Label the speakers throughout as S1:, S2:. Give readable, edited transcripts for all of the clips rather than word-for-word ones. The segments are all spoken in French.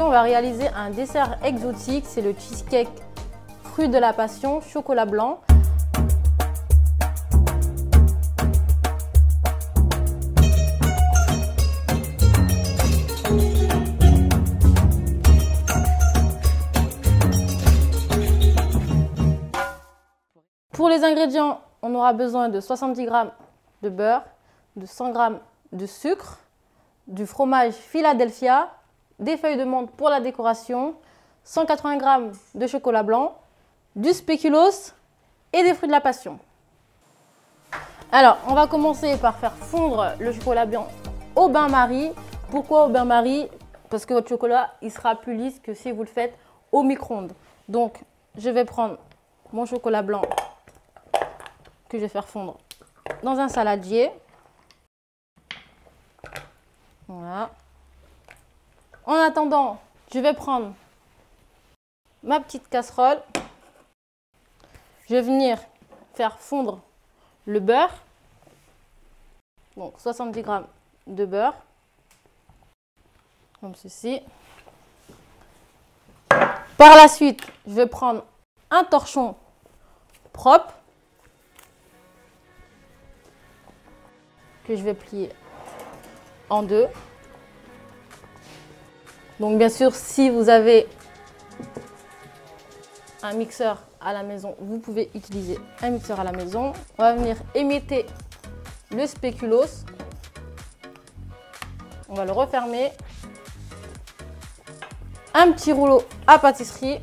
S1: on va réaliser un dessert exotique. C'est le cheesecake fruit de la passion, chocolat blanc. Pour les ingrédients, on aura besoin de 70 g de beurre, de 100 g de sucre, du fromage Philadelphia, des feuilles de menthe pour la décoration, 180 g de chocolat blanc, du spéculoos et des fruits de la passion. Alors, on va commencer par faire fondre le chocolat blanc au bain-marie. Pourquoi au bain-marie? Parce que votre chocolat, il sera plus lisse que si vous le faites au micro-ondes. Donc, je vais prendre mon chocolat blanc que je vais faire fondre dans un saladier. Voilà. En attendant, je vais prendre ma petite casserole. Je vais venir faire fondre le beurre. Donc 70 g de beurre. Comme ceci. Par la suite, je vais prendre un torchon propre que je vais plier en deux. Donc bien sûr, si vous avez un mixeur à la maison, vous pouvez utiliser un mixeur à la maison. On va venir émietter le spéculoos. On va le refermer. Un petit rouleau à pâtisserie.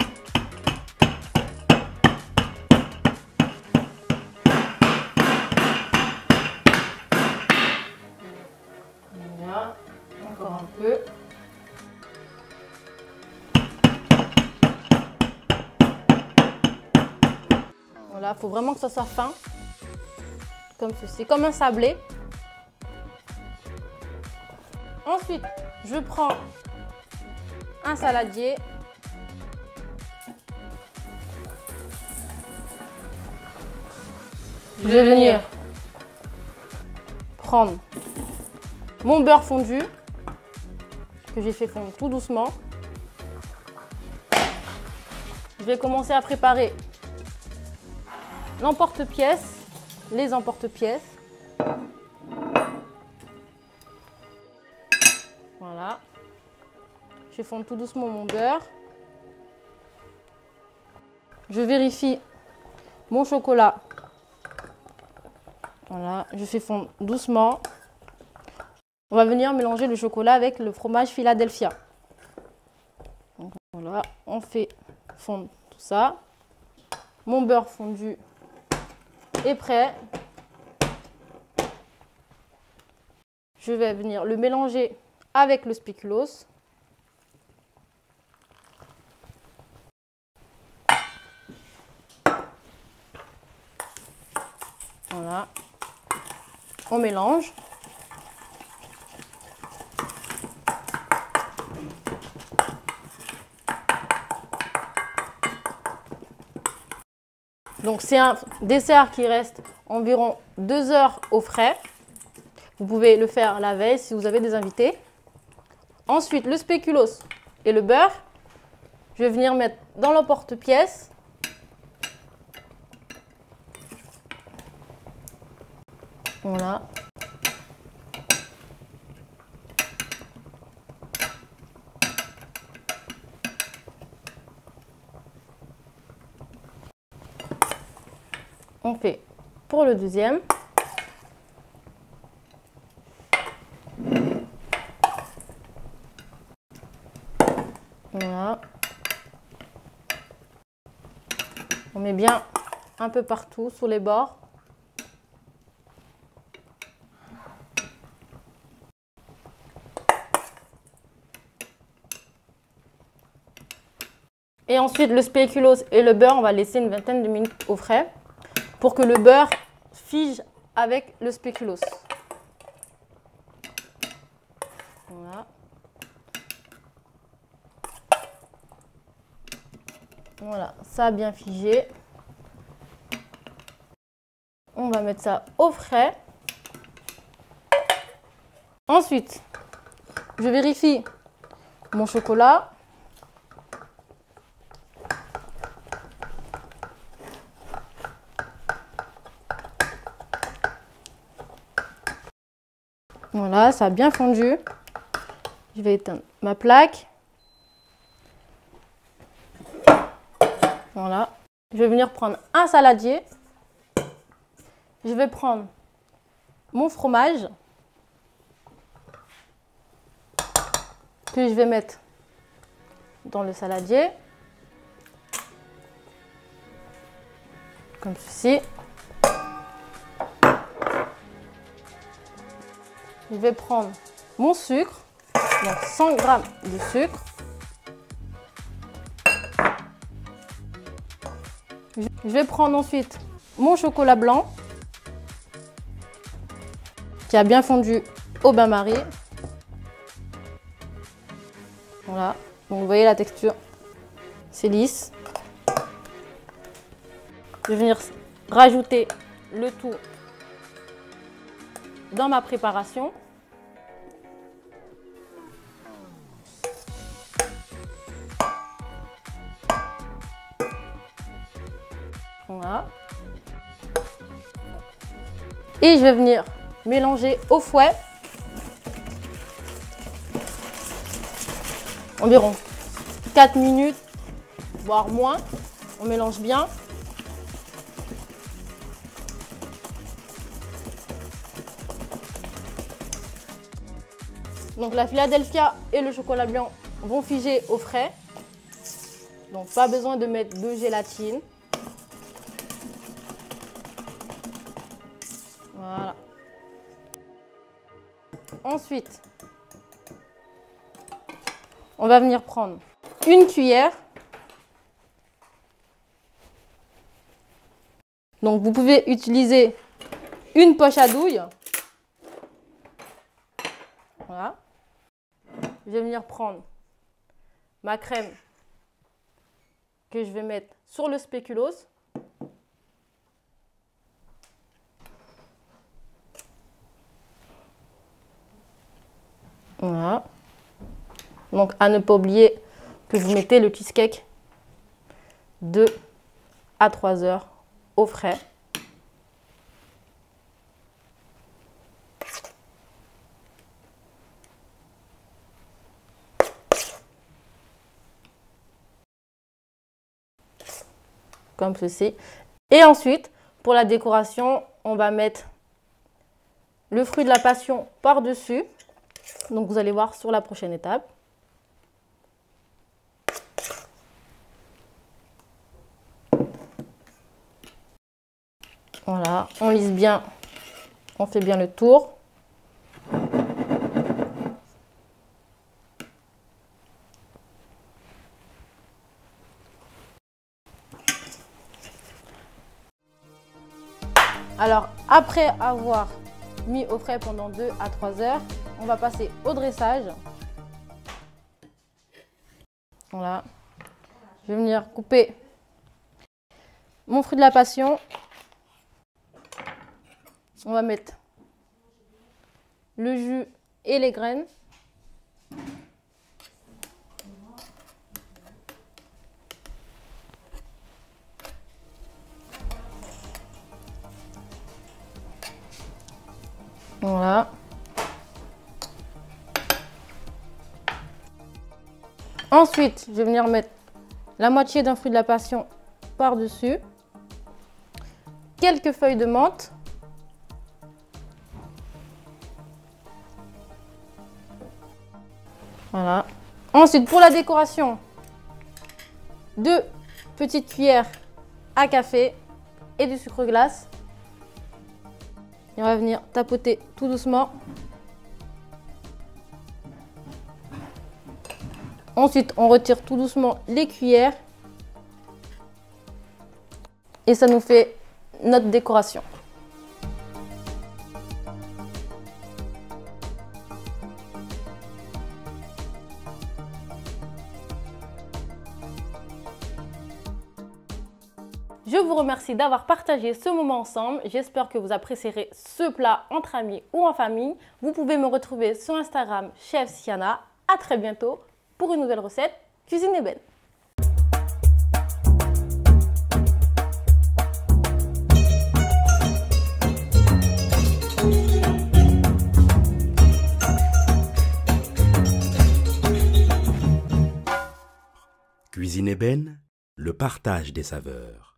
S1: Voilà, encore un peu. Voilà, il faut vraiment que ça soit fin, comme ceci, comme un sablé. Ensuite, je prends un saladier. Je vais venir prendre mon beurre fondu, que j'ai fait fondre tout doucement. Je vais commencer à préparer l'emporte-pièce, les emporte-pièces. Voilà. Je fais fondre tout doucement mon beurre. Je vérifie mon chocolat. Voilà, je fais fondre doucement. On va venir mélanger le chocolat avec le fromage Philadelphia. Donc, voilà, on fait fondre tout ça. Mon beurre fondu est prêt. Je vais venir le mélanger avec le spéculoos. Voilà. On mélange. Donc c'est un dessert qui reste environ 2 heures au frais. Vous pouvez le faire la veille si vous avez des invités. Ensuite, le spéculoos et le beurre, je vais venir mettre dans l'emporte-pièce. Voilà. On fait pour le deuxième. Voilà. On met bien un peu partout sur les bords. Et ensuite, le spéculoos et le beurre, on va laisser une vingtaine de minutes au frais pour que le beurre fige avec le spéculoos. Voilà. Voilà, ça a bien figé. On va mettre ça au frais. Ensuite, je vérifie mon chocolat. Voilà, ça a bien fondu. Je vais éteindre ma plaque. Voilà. Je vais venir prendre un saladier. Je vais prendre mon fromage que je vais mettre dans le saladier. Comme ceci. Je vais prendre mon sucre, donc 100 g de sucre. Je vais prendre ensuite mon chocolat blanc qui a bien fondu au bain-marie. Voilà, donc vous voyez la texture, c'est lisse. Je vais venir rajouter le tout dans ma préparation. Voilà. Et je vais venir mélanger au fouet environ 4 minutes, voire moins. On mélange bien. Donc la Philadelphia et le chocolat blanc vont figer au frais. Donc pas besoin de mettre de gélatine. Voilà. Ensuite, on va venir prendre une cuillère. Donc vous pouvez utiliser une poche à douille. Voilà. Je vais venir prendre ma crème que je vais mettre sur le spéculoos. Voilà. Donc à ne pas oublier que vous mettez le cheesecake 2 à 3 heures au frais. Comme ceci. Et ensuite, pour la décoration, on va mettre le fruit de la passion par-dessus. Donc vous allez voir sur la prochaine étape. Voilà, on lisse bien, on fait bien le tour. Alors, après avoir mis au frais pendant 2 à 3 heures, on va passer au dressage. Voilà. Je vais venir couper mon fruit de la passion. On va mettre le jus et les graines. Voilà. Ensuite, je vais venir mettre la moitié d'un fruit de la passion par-dessus. Quelques feuilles de menthe. Voilà. Ensuite, pour la décoration, 2 petites cuillères à café et du sucre glace. Et on va venir tapoter tout doucement. Ensuite, on retire tout doucement les cuillères. Et ça nous fait notre décoration. Je vous remercie d'avoir partagé ce moment ensemble. J'espère que vous apprécierez ce plat entre amis ou en famille. Vous pouvez me retrouver sur Instagram, Chef Siana. À très bientôt pour une nouvelle recette Cuisine Ébène.
S2: Cuisine ébène, le partage des saveurs.